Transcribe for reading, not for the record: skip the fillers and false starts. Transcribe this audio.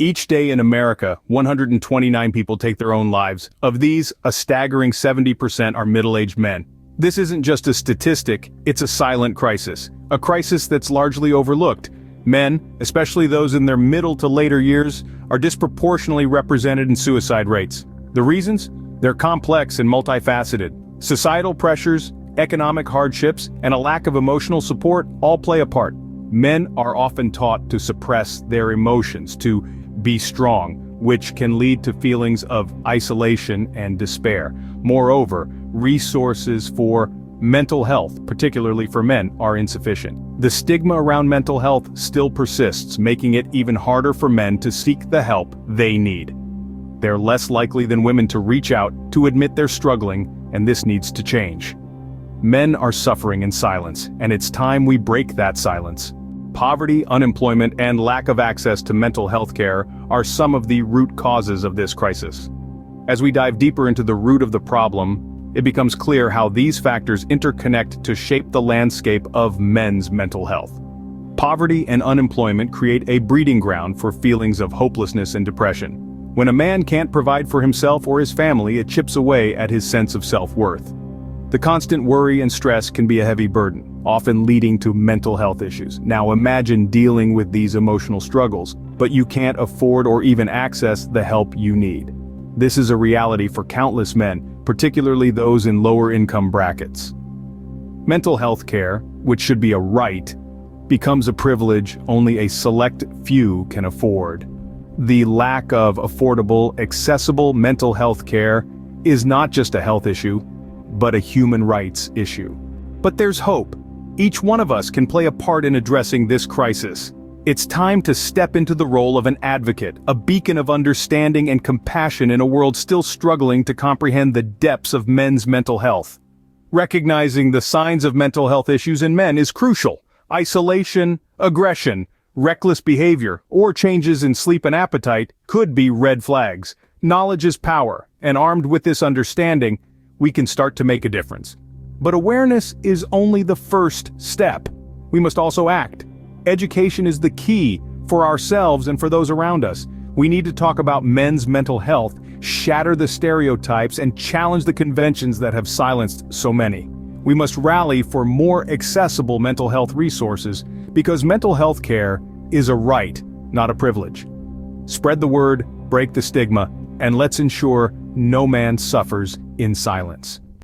Each day in America, 129 people take their own lives. Of these, a staggering 70% are middle-aged men. This isn't just a statistic, it's a silent crisis. A crisis that's largely overlooked. Men, especially those in their middle to later years, are disproportionately represented in suicide rates. The reasons? They're complex and multifaceted. Societal pressures, economic hardships, and a lack of emotional support all play a part. Men are often taught to suppress their emotions, to be strong, which can lead to feelings of isolation and despair. Moreover, resources for mental health, particularly for men, are insufficient. The stigma around mental health still persists, making it even harder for men to seek the help they need. They're less likely than women to reach out, to admit they're struggling, and this needs to change. Men are suffering in silence, and it's time we break that silence. Poverty, unemployment, and lack of access to mental health care are some of the root causes of this crisis. As we dive deeper into the root of the problem, it becomes clear how these factors interconnect to shape the landscape of men's mental health. Poverty and unemployment create a breeding ground for feelings of hopelessness and depression. When a man can't provide for himself or his family, it chips away at his sense of self-worth. The constant worry and stress can be a heavy burden, often leading to mental health issues. Now imagine dealing with these emotional struggles, but you can't afford or even access the help you need. This is a reality for countless men, particularly those in lower income brackets. Mental health care, which should be a right, becomes a privilege only a select few can afford. The lack of affordable, accessible mental health care is not just a health issue, but a human rights issue. But there's hope. Each one of us can play a part in addressing this crisis. It's time to step into the role of an advocate, a beacon of understanding and compassion in a world still struggling to comprehend the depths of men's mental health. Recognizing the signs of mental health issues in men is crucial. Isolation, aggression, reckless behavior, or changes in sleep and appetite could be red flags. Knowledge is power, and armed with this understanding, we can start to make a difference. But awareness is only the first step. We must also act. Education is the key for ourselves and for those around us. We need to talk about men's mental health, shatter the stereotypes, and challenge the conventions that have silenced so many. We must rally for more accessible mental health resources because mental health care is a right, not a privilege. Spread the word, break the stigma, and let's ensure no man suffers in silence.